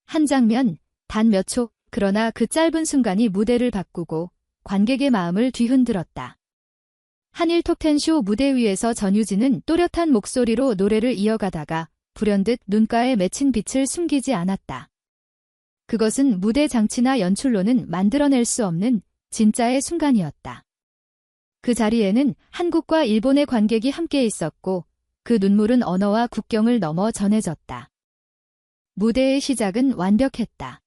한 장면, 단 몇 초, 그러나 그 짧은 순간이 무대를 바꾸고 관객의 마음을 뒤흔들었다. 한일 톱텐쇼 무대 위에서 전유진은 또렷한 목소리로 노래를 이어가다가 불현듯 눈가에 맺힌 빛을 숨기지 않았다. 그것은 무대 장치나 연출로는 만들어낼 수 없는 진짜의 순간이었다. 그 자리에는 한국과 일본의 관객이 함께 있었고 그 눈물은 언어와 국경을 넘어 전해졌다. 무대의 시작은 완벽했다.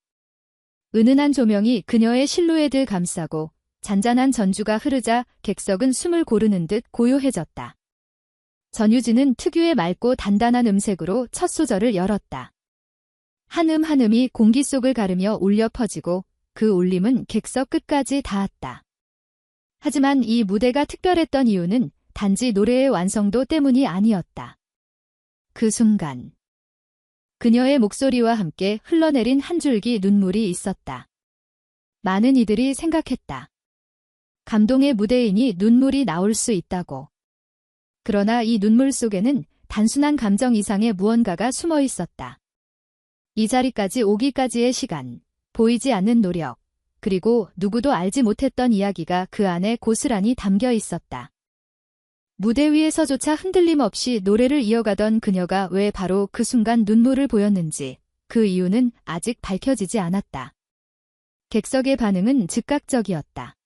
은은한 조명이 그녀의 실루엣을 감싸고 잔잔한 전주가 흐르자 객석은 숨을 고르는 듯 고요해졌다. 전유진은 특유의 맑고 단단한 음색으로 첫 소절을 열었다. 한 한 음이 공기 속을 가르며 울려 퍼지고 그 울림은 객석 끝까지 닿았다. 하지만 이 무대가 특별했던 이유는 단지 노래의 완성도 때문이 아니었다. 그 순간 그녀의 목소리와 함께 흘러내린 한 줄기 눈물이 있었다. 많은 이들이 생각했다. 감동의 무대이니 눈물이 나올 수 있다고. 그러나 이 눈물 속에는 단순한 감정 이상의 무언가가 숨어 있었다. 이 자리까지 오기까지의 시간, 보이지 않는 노력, 그리고 누구도 알지 못했던 이야기가 그 안에 고스란히 담겨 있었다. 무대 위에서조차 흔들림 없이 노래를 이어가던 그녀가 왜 바로 그 순간 눈물을 보였는지 그 이유는 아직 밝혀지지 않았다. 객석의 반응은 즉각적이었다.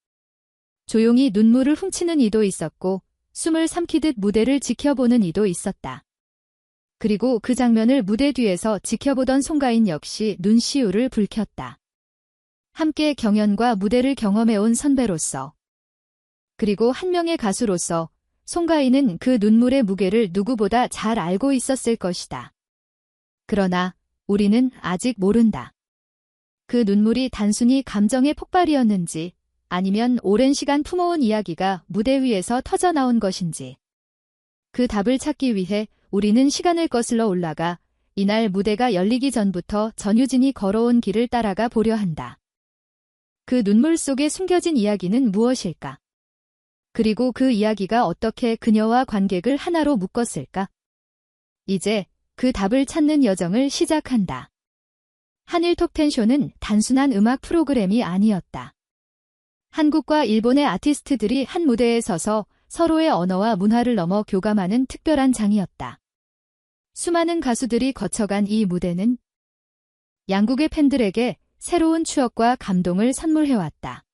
조용히 눈물을 훔치는 이도 있었고 숨을 삼키듯 무대를 지켜보는 이도 있었다. 그리고 그 장면을 무대 뒤에서 지켜보던 송가인 역시 눈시울을 붉혔다. 함께 경연과 무대를 경험해온 선배로서 그리고 한 명의 가수로서 송가인은 그 눈물의 무게를 누구보다 잘 알고 있었을 것이다. 그러나 우리는 아직 모른다. 그 눈물이 단순히 감정의 폭발이었는지 아니면 오랜 시간 품어온 이야기가 무대 위에서 터져나온 것인지. 그 답을 찾기 위해 우리는 시간을 거슬러 올라가 이날 무대가 열리기 전부터 전유진이 걸어온 길을 따라가 보려 한다. 그 눈물 속에 숨겨진 이야기는 무엇일까? 그리고 그 이야기가 어떻게 그녀와 관객을 하나로 묶었을까? 이제 그 답을 찾는 여정을 시작한다. 한일 톱텐쇼는 단순한 음악 프로그램이 아니었다. 한국과 일본의 아티스트들이 한 무대에 서서 서로의 언어와 문화를 넘어 교감하는 특별한 장이었다. 수많은 가수들이 거쳐간 이 무대는 양국의 팬들에게 새로운 추억과 감동을 선물해왔다.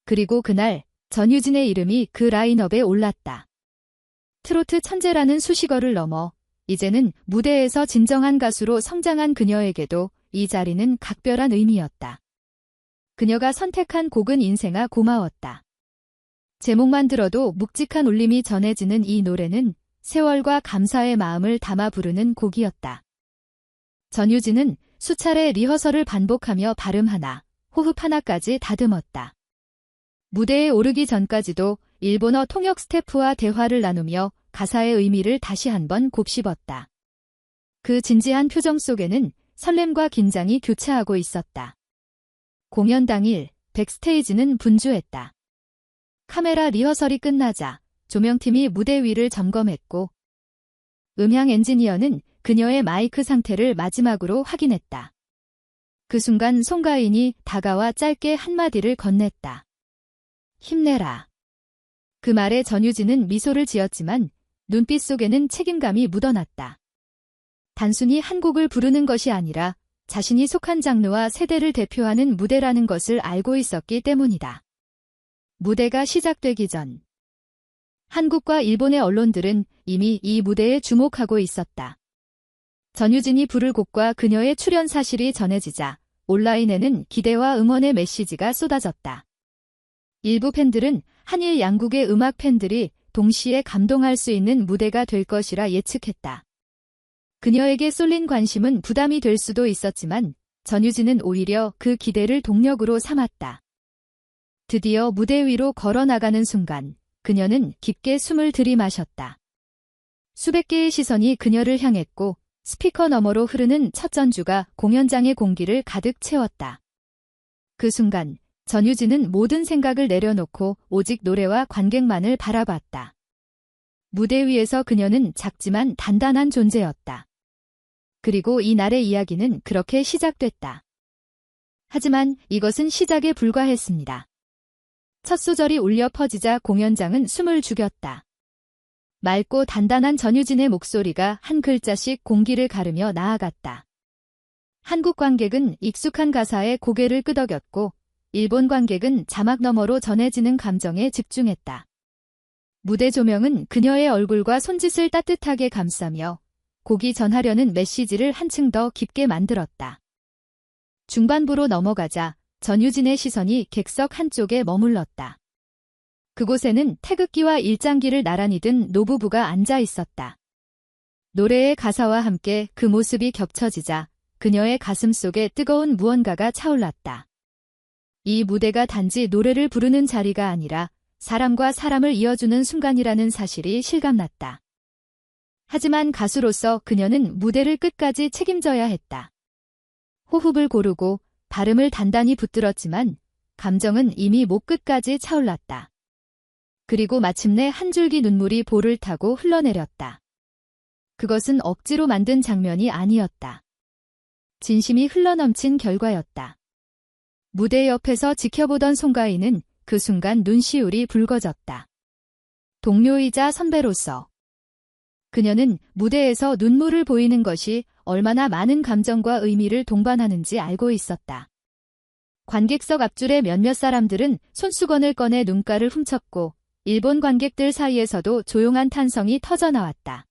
그리고 그날 전유진의 이름이 그 라인업에 올랐다. 트로트 천재라는 수식어를 넘어 이제는 무대에서 진정한 가수로 성장한 그녀에게도 이 자리는 각별한 의미였다. 그녀가 선택한 곡은 인생아 고마웠다. 제목만 들어도 묵직한 울림이 전해지는 이 노래는 세월과 감사의 마음을 담아 부르는 곡이었다. 전유진은 수차례 리허설을 반복하며 발음 하나, 호흡 하나까지 다듬었다. 무대에 오르기 전까지도 일본어 통역 스태프와 대화를 나누며 가사의 의미를 다시 한번 곱씹었다. 그 진지한 표정 속에는 설렘과 긴장이 교차하고 있었다. 공연 당일, 백스테이지는 분주했다. 카메라 리허설이 끝나자 조명팀이 무대 위를 점검했고 음향 엔지니어는 그녀의 마이크 상태를 마지막으로 확인했다. 그 순간 송가인이 다가와 짧게 한마디를 건넸다. 힘내라. 그 말에 전유진은 미소를 지었지만 눈빛 속에는 책임감이 묻어났다. 단순히 한 곡을 부르는 것이 아니라 자신이 속한 장르와 세대를 대표하는 무대라는 것을 알고 있었기 때문이다. 무대가 시작되기 전 한국과 일본의 언론들은 이미 이 무대에 주목하고 있었다. 전유진이 부를 곡과 그녀의 출연 사실이 전해지자 온라인에는 기대와 응원의 메시지가 쏟아졌다. 일부 팬들은 한일 양국의 음악 팬들이 동시에 감동할 수 있는 무대가 될 것이라 예측했다. 그녀에게 쏠린 관심은 부담이 될 수도 있었지만 전유진은 오히려 그 기대를 동력으로 삼았다. 드디어 무대 위로 걸어나가는 순간 그녀는 깊게 숨을 들이마셨다. 수백 개의 시선이 그녀를 향했고 스피커 너머로 흐르는 첫 전주가 공연장의 공기를 가득 채웠다. 그 순간 전유진은 모든 생각을 내려놓고 오직 노래와 관객만을 바라봤다. 무대 위에서 그녀는 작지만 단단한 존재였다. 그리고 이날의 이야기는 그렇게 시작됐다. 하지만 이것은 시작에 불과했습니다. 첫 소절이 울려 퍼지자 공연장은 숨을 죽였다. 맑고 단단한 전유진의 목소리가 한 글자씩 공기를 가르며 나아갔다. 한국 관객은 익숙한 가사에 고개를 끄덕였고 일본 관객은 자막 너머로 전해지는 감정에 집중했다. 무대 조명은 그녀의 얼굴과 손짓을 따뜻하게 감싸며 곡이 전하려는 메시지를 한층 더 깊게 만들었다. 중반부로 넘어가자 전유진의 시선이 객석 한쪽에 머물렀다. 그곳에는 태극기와 일장기를 나란히 든 노부부가 앉아 있었다. 노래의 가사와 함께 그 모습이 겹쳐지자 그녀의 가슴 속에 뜨거운 무언가가 차올랐다. 이 무대가 단지 노래를 부르는 자리가 아니라 사람과 사람을 이어주는 순간이라는 사실이 실감났다. 하지만 가수로서 그녀는 무대를 끝까지 책임져야 했다. 호흡을 고르고 발음을 단단히 붙들었지만 감정은 이미 목 끝까지 차올랐다. 그리고 마침내 한 줄기 눈물이 볼을 타고 흘러내렸다. 그것은 억지로 만든 장면이 아니었다. 진심이 흘러넘친 결과였다. 무대 옆에서 지켜보던 송가인은 그 순간 눈시울이 붉어졌다. 동료이자 선배로서 그녀는 무대에서 눈물을 보이는 것이 얼마나 많은 감정과 의미를 동반하는지 알고 있었다. 관객석 앞줄의 몇몇 사람들은 손수건을 꺼내 눈가를 훔쳤고 일본 관객들 사이에서도 조용한 탄성이 터져나왔다.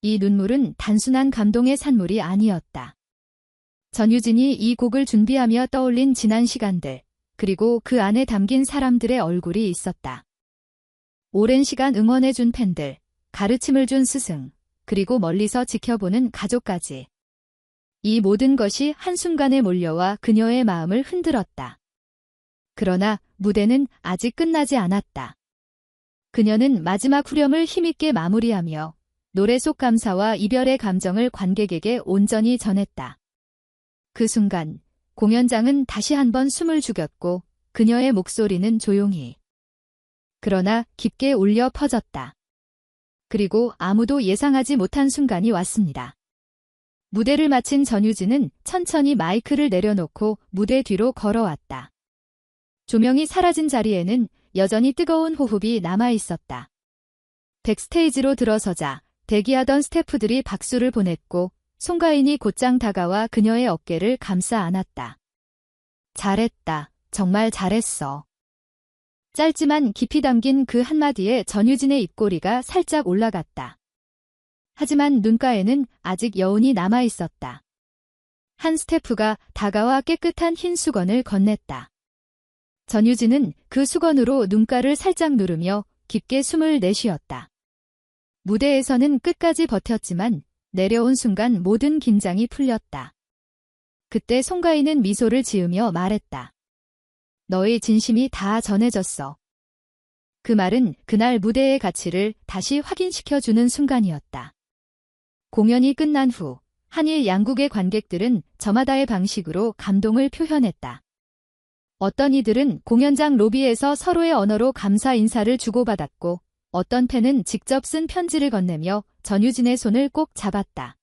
이 눈물은 단순한 감동의 산물이 아니었다. 전유진이 이 곡을 준비하며 떠올린 지난 시간들, 그리고 그 안에 담긴 사람들의 얼굴이 있었다. 오랜 시간 응원해준 팬들, 가르침을 준 스승, 그리고 멀리서 지켜보는 가족까지. 이 모든 것이 한순간에 몰려와 그녀의 마음을 흔들었다. 그러나 무대는 아직 끝나지 않았다. 그녀는 마지막 후렴을 힘있게 마무리하며 노래 속 감사와 이별의 감정을 관객에게 온전히 전했다. 그 순간 공연장은 다시 한번 숨을 죽였고 그녀의 목소리는 조용히 그러나 깊게 울려 퍼졌다. 그리고 아무도 예상하지 못한 순간이 왔습니다. 무대를 마친 전유진은 천천히 마이크를 내려놓고 무대 뒤로 걸어왔다. 조명이 사라진 자리에는 여전히 뜨거운 호흡이 남아있었다. 백스테이지로 들어서자 대기하던 스태프들이 박수를 보냈고 송가인이 곧장 다가와 그녀의 어깨를 감싸 안았다. 잘했다. 정말 잘했어. 짧지만 깊이 담긴 그 한마디에 전유진의 입꼬리가 살짝 올라갔다. 하지만 눈가에는 아직 여운이 남아있었다. 한 스태프가 다가와 깨끗한 흰 수건을 건넸다. 전유진은 그 수건으로 눈가를 살짝 누르며 깊게 숨을 내쉬었다. 무대에서는 끝까지 버텼지만 내려온 순간 모든 긴장이 풀렸다. 그때 송가인은 미소를 지으며 말했다. 너의 진심이 다 전해졌어. 그 말은 그날 무대의 가치를 다시 확인시켜주는 순간이었다. 공연이 끝난 후 한일 양국의 관객들은 저마다의 방식으로 감동을 표현했다. 어떤 이들은 공연장 로비에서 서로의 언어로 감사 인사를 주고받았고 어떤 팬은 직접 쓴 편지를 건네며 전유진의 손을 꼭 잡았다.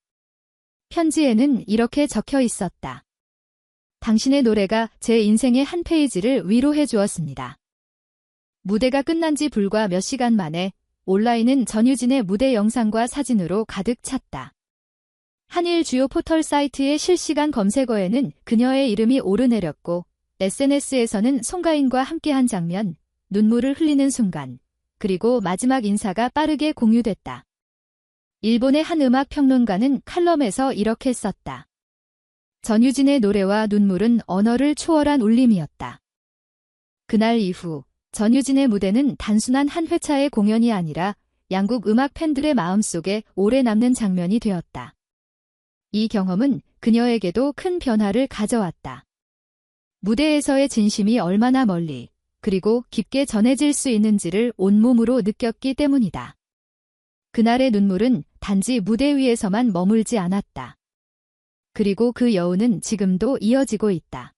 편지에는 이렇게 적혀 있었다. 당신의 노래가 제 인생의 한 페이지를 위로해 주었습니다. 무대가 끝난 지 불과 몇 시간 만에 온라인은 전유진의 무대 영상과 사진으로 가득 찼다. 한일 주요 포털 사이트의 실시간 검색어에는 그녀의 이름이 오르내렸고 SNS에서는 송가인과 함께한 장면, 눈물을 흘리는 순간, 그리고 마지막 인사가 빠르게 공유됐다. 일본의 한 음악 평론가는 칼럼에서 이렇게 썼다. 전유진의 노래와 눈물은 언어를 초월한 울림이었다. 그날 이후 전유진의 무대는 단순한 한 회차의 공연이 아니라 양국 음악 팬들의 마음속에 오래 남는 장면이 되었다. 이 경험은 그녀에게도 큰 변화를 가져왔다. 무대에서의 진심이 얼마나 멀리 그리고 깊게 전해질 수 있는지를 온몸으로 느꼈기 때문이다. 그날의 눈물은 단지 무대 위에서만 머물지 않았다. 그리고 그 여운은 지금도 이어지고 있다.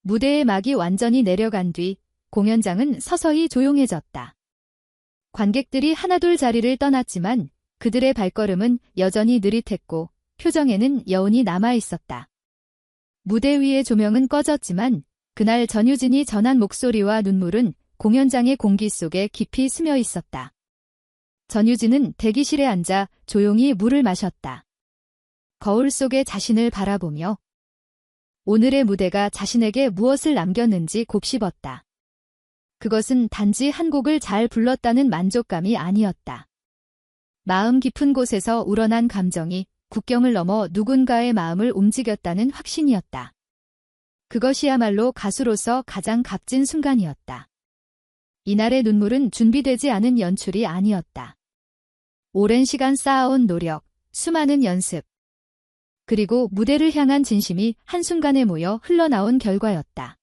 무대의 막이 완전히 내려간 뒤 공연장은 서서히 조용해졌다. 관객들이 하나둘 자리를 떠났지만 그들의 발걸음은 여전히 느릿했고 표정에는 여운이 남아 있었다. 무대 위의 조명은 꺼졌지만 그날 전유진이 전한 목소리와 눈물은 공연장의 공기 속에 깊이 스며 있었다. 전유진은 대기실에 앉아 조용히 물을 마셨다. 거울 속에 자신을 바라보며 오늘의 무대가 자신에게 무엇을 남겼는지 곱씹었다. 그것은 단지 한 곡을 잘 불렀다는 만족감이 아니었다. 마음 깊은 곳에서 우러난 감정이 국경을 넘어 누군가의 마음을 움직였다는 확신이었다. 그것이야말로 가수로서 가장 값진 순간이었다. 이날의 눈물은 준비되지 않은 연출이 아니었다. 오랜 시간 쌓아온 노력, 수많은 연습, 그리고 무대를 향한 진심이 한순간에 모여 흘러나온 결과였다.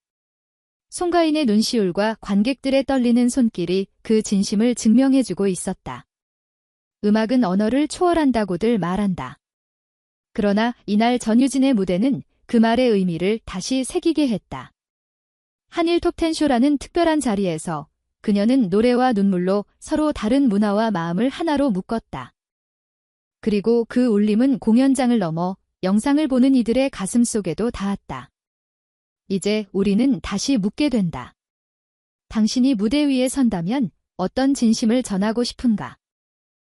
송가인의 눈시울과 관객들의 떨리는 손길이 그 진심을 증명해주고 있었다. 음악은 언어를 초월한다고들 말한다. 그러나 이날 전유진의 무대는 그 말의 의미를 다시 새기게 했다. 한일 톱텐쇼라는 특별한 자리에서 그녀는 노래와 눈물로 서로 다른 문화와 마음을 하나로 묶었다. 그리고 그 울림은 공연장을 넘어 영상을 보는 이들의 가슴 속에도 닿았다. 이제 우리는 다시 묻게 된다. 당신이 무대 위에 선다면 어떤 진심을 전하고 싶은가?